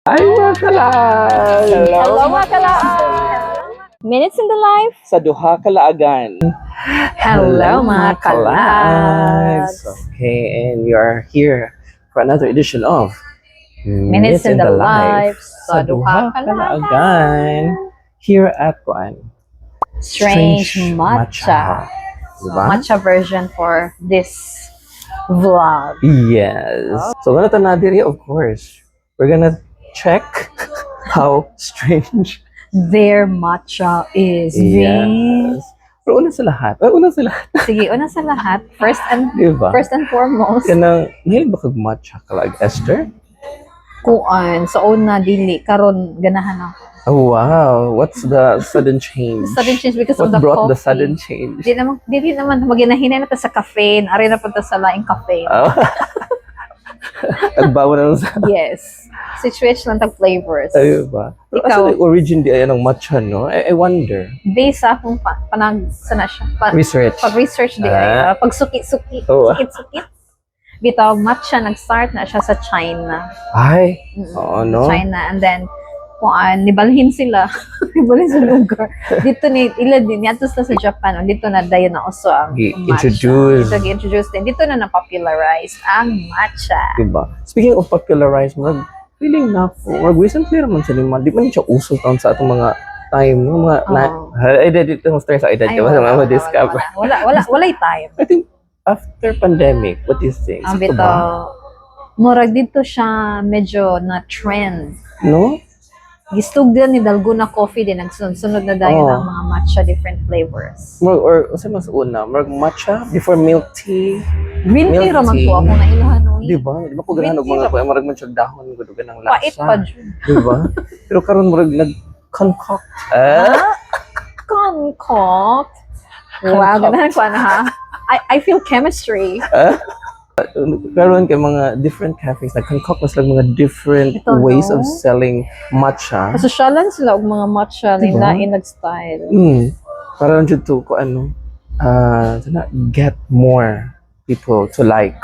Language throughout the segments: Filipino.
Ay, makalag! Hello mga kalaan! Minutes in the life. Sa duha ka laagan. Hello mga kalags! Okay, and we are here for another edition of Minutes in the life. Sa duha ka laagan. Here at Kuan. Strange matcha. Diba? Matcha version for this vlog. Yes. So, ganito na diri, of course. We're gonna check how strange. Their matcha is. Vince. Yes. Pero una sa lahat. Sige, una sa lahat. First and Diba? foremost, Kanang, mahilig ba kag matcha ka like Esther? kuan sa una dili karon ganahan ako. Oh wow, what's the sudden change? Sudden change because What of the brought coffee. the sudden change? Dili naman maginahinay na ta sa caffeine. Ari na punta sa laing caffeine. Oh. Nagbawa na lang sa... Yes. Situation lang tag flavors. Ayun ba? Pero Ikaw? asa the origin di ayan ng matcha, no? I wonder. Based sa akong sana siya. Research. Pag-research di Ah. ay. Pag-suki-suki. Oh. Sukit-sukit. Bitaw, matcha nag-start na siya sa China. Ay, oo, no? China. And then, nibalhin sila. Nibalhin sa lugar. Dito ni, ila din, yatos na sa Japan. Dito na dayon na uso ang matcha. Introduce. Dito gi-introduce din. Dito na na-popularize ang matcha. Diba? Speaking of popularized, feeling na po, recently naman sa lima, di man siya uso taon sa atong mga time, mga ay, dito yung stress sa edad, Ay, diba? Sa mga discover. Walay time. I think, after pandemic, what do you think? Ang Sakto bito, ba? murag dito siya medyo na trend. No? Gistugdan ni Dalgona Coffee din, nagsunod na dayon Oh. ang mga matcha different flavors. Or sa mas una, matcha before milk tea. Green tea Milk raman tea. ko ako na ilahan no. Di ba? Di ba ko ganahan og Green mga tea kuya, marag man siyang dahon, gudugan ng lasa. Pait pa dyan. Di ba? Pero karon marag nag-concoct. Concoct. Wow, ganahan ko na ha. I feel chemistry. Karon kay mga different cafes, nag-concoct na sila mga different Ito, ways no? of selling matcha. Pasosyalan sila og mga matcha Diba? nila in style. Para lang dyan to, kung ano, get more people to like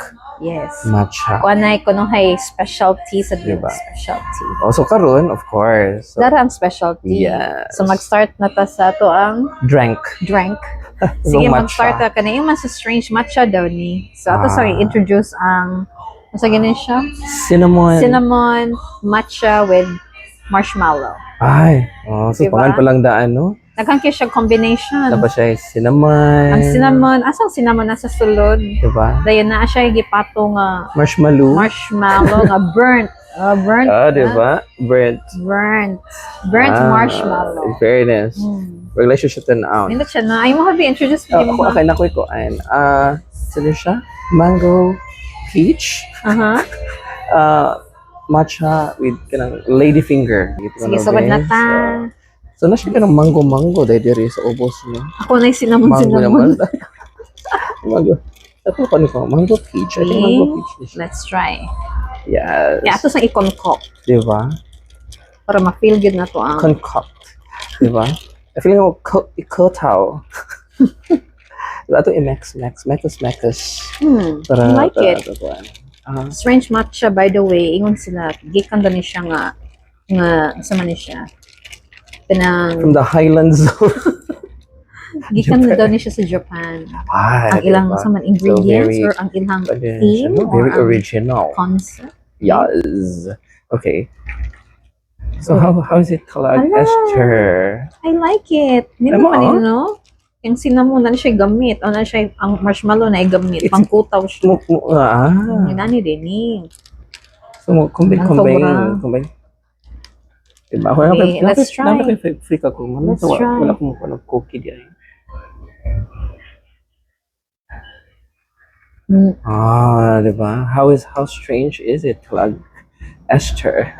Yes. matcha. Kuan na ko no hay specialty sa Diba? specialty. Also karon, of course. So, Dara ang specialty. yes. So mag-start na ta sa to ang Drank. drink. So, Sige, matcha. mag-start ka. Kanina man sa strange matcha daw ni. So, ato Ah. sorry, introduce ang, sa ganun siya? Cinnamon. Cinnamon matcha with marshmallow. Ay, so Diba? pangan pa lang daan, no? Nagkangkis siya combination. Tapos siya cinnamon. Ang cinnamon, asang cinnamon nasa sulod. Diba? Dayon na siya gipato nga Marshmallow. marshmallow nga burnt. Burnt. Diba? Burnt. Burnt marshmallow. In fairness. Relationship na out. Hindi siya na. Ay mo habi, introduce mo Ako, okay na ko ito. Sino siya? Mango peach. Matcha with kanang lady finger. Sige, sugod na ta. So na siya kanang mango dahil diri sa ubos niya. Ako na yung cinnamon. Mango naman. Mango. Ito pa nito, mango peach. I think mango peach na siya. Let's try. Yes. Kaya ito sa i-concoct. Diba? Para ma-feel good na to ang Concoct. Diba? I feel like ikotaw. Diba? Ito i-max. Para, I like it. Para, Strange matcha, by the way, ingon sila, gikan daw ni siya nga sa man ni siya. Pinang, from the highlands of gikan na daw ni siya sa Japan. Ang ilang diba? sa man ingredients very- or ang ilang Very theme or very ang original. concept. Yes. Okay. So how is it called? Ala. Esther? I like it. Hindi Tama, naman yun, no? Yung cinnamon, na siya gamit. O na siya, ang marshmallow na gamit. It's- Pangkutaw siya. Mo, Nani din eh. So mo combine. Ang sobra. Diba? Ako Okay, let's try. Freak ako. Let's try. Wala ko mo cookie diyan. Diba? How strange is it, Clag? Esther?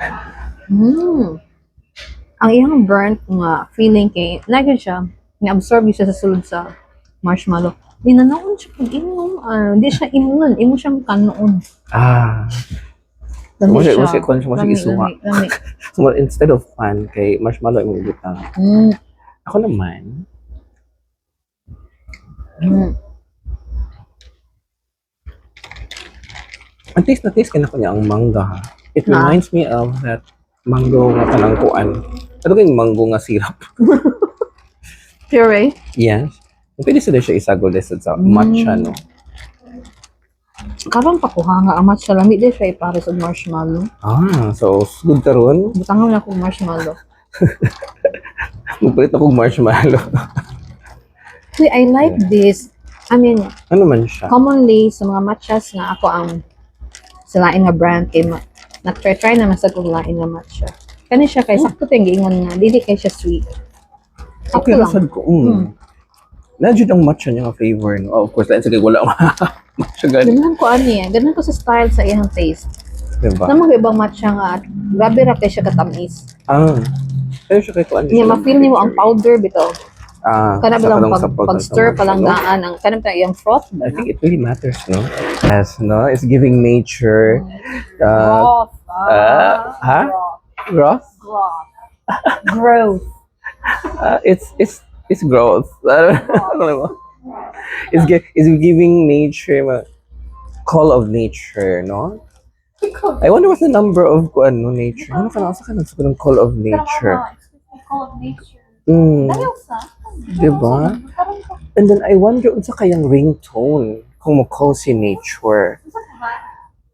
Ang iyang burnt nga feeling kay nagyan siya na-absorb siya sa sulod sa marshmallow. Di na noon siya pag inom. Hindi siya imunon. Imo siyang kanoon. Lami Mo siya. siya isuha. Lami. So instead of pan kay marshmallow imong butang. Ako naman. Ang taste na taste ka na ko niya ang mangga. Ha? It Na? reminds me of that Mango nga kanang kuan. Ano kayong mango nga syrup? Puree. Yes. Pwede sila siya isagol sa matcha, no? Karang pakuha nga amat sa lami di siya ipare sa marshmallow. So good karon. Butangan na akong marshmallow. Magpalit akong marshmallow. See, I like this. I mean, Ano man siya? commonly sa mga matchas nga ako ang sa lain nga brand kay nag-try naman sa kung lain nga matcha. Kani siya kay sakto tayong giingon nga dili kay siya sweet. Sakto Okay, lang. nasad ko. Nandiyan ang matcha niya nga flavor. No? Oh, of course, sige, wala matcha ganun. Ganahan ko ani eh. Ganahan ko sa style sa iyang taste. Diba? Sa mga ibang matcha nga, grabe ra kay siya katamis. Kaya siya kay kuan. Niya ma-feel nimo ang powder bitaw. Kana ba lang pag-stir pa lang daan ang kanang ta iyang froth. I think it really matters, no? Yes, no? It's giving nature. Broth. Huh? Growth? Growth. It's growth. I don't know. It's giving nature call of nature, no? I wonder what's the number of ano nature. Ano ka nasa ka ng call of nature? Call of nature. Diba? And then I wonder unsa kayang ringtone kung mo call si nature.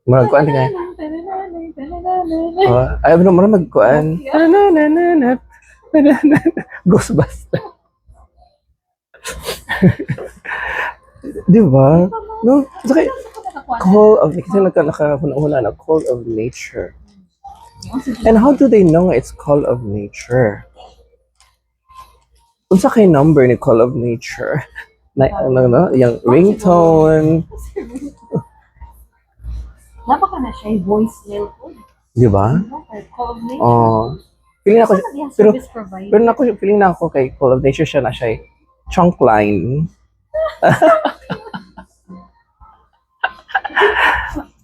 Magkuan nga. Ay ano mo magkuan. Ghostbuster. Diba? No, saka call of kasi nakahuna na call of nature. And how do they know it's call of nature? Unsa kay number ni call of nature? Na yung ringtone, Napaka na siya voice mail po. di ba? Call of nature. Oh, feeling ako Saan yung pero service provider? pero ako feeling na ako kay call of nature siya na siya chunk line.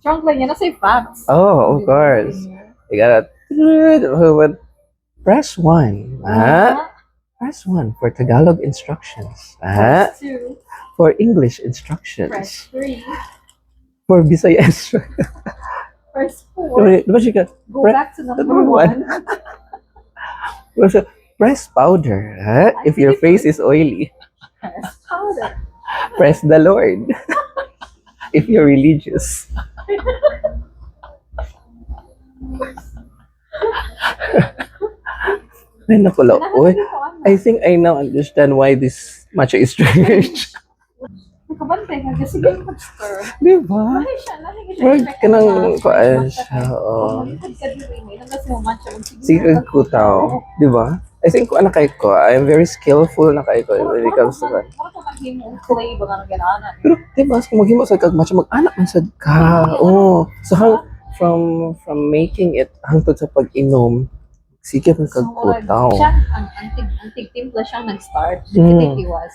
Trunk lang yan. Nasa facts. Oh, of course. You gotta press 1. Press 1 for Tagalog instructions. Press 2. For English instructions. Press 3. For Visayas. Press 4. Diba siya ka? Go back to number 1. Press powder if your face is oily. Press powder. Press the Lord if you're religious. Ay, nakula. Oy, I think I now understand why this matcha is strange. Nakabantay ka kasi yung mag-stir. Di ba? Lahi siya. Lahi siya. Wag ka nang kuan siya. Oo. Malipad ka din may nang kasi mo matcha. Sige ko tao. Di ba? I think kung anak ko, I'm very skillful na kayo when it comes to that. Para kung maghimo ang clay ba nga ganaana. Pero di ba, kung maghimo sa kag matcha, mag-anak man sad ka. Oh. So from making it hangtod sa pag-inom, sige man kag kutaw. Siya, ang antig timpla siya nag-start. Mm. Dikit-iwas.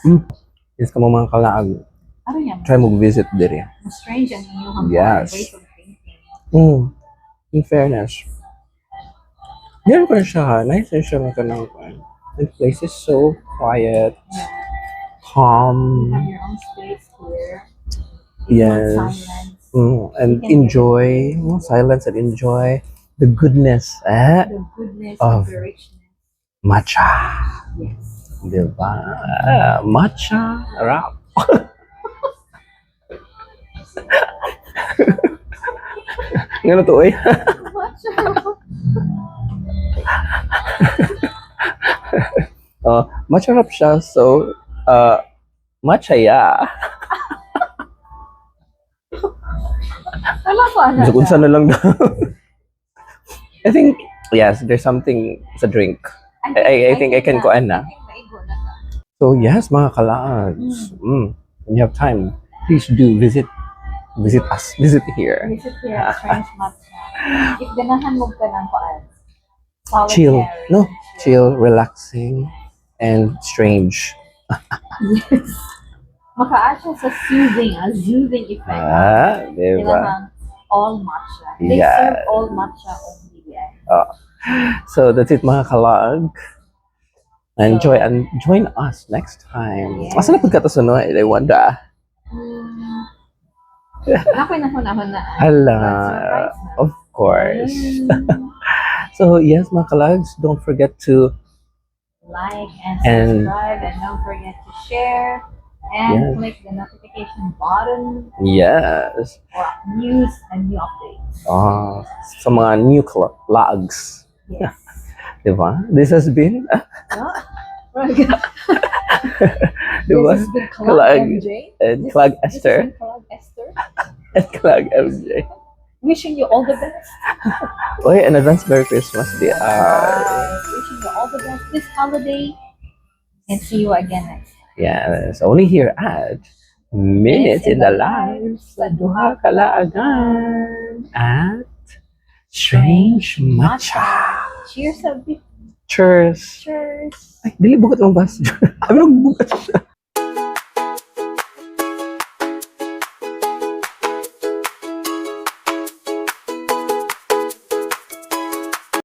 Yes, ka mo mga kalaag. Ano yan? Try mo visit dire. Mas strange ang inyong Yes. way of thinking. In fairness. Yan pa siya. Nice na siya makanang the place is so quiet, calm. You have your own space here. Yes. Silence. And enjoy silence and enjoy the goodness The goodness Of- of the richness. matcha. Yes. Diba? Matcha wrap. Ngano to eh? Matcha. Matcha wrap siya. So, matcha ya. Wala ko ano. So, kung saan na lang daw. I think, yes, there's something sa drink. I think I can go na. Maigo na ka. So, yes, mga kalaads. When you have time, please do visit us. Visit here. Visit here at Strange Matcha. If ganahan mo ka ng paan. Chill. No? Chill, relaxing, and strange. Yes. Maka-add siya sa soothing effect. Diba? Kailangan all matcha. They Yes. serve all matcha on BBI. So, that's it, mga kalag. Enjoy and join us next time. Yes. Asa na pagkatasunod? I wonder. Ako'y nahuna-huna. Hala. Surprise na. Of course. Mm. So yes, mga kalags, don't forget to Like and And- subscribe, and don't forget to share and Yes. click the notification button yes. for news and new updates. Sa mga new kalags. Yes. Diba? This has been, This diba? has been Kalag. Kalag MJ. Kalag This has Esther. been Kalag Esther. And Kalag MJ. Wishing you all the best. Oy, an advance Merry Christmas. Di Wishing you all the best this holiday. And see you again next time. yes, only here at Minutes in the Lives sa Duha Kalaagan at Strange Matcha. Cheers, Abby. Cheers! Cheers. Ay, dili bugat ng bus. Abi nagbugat siya.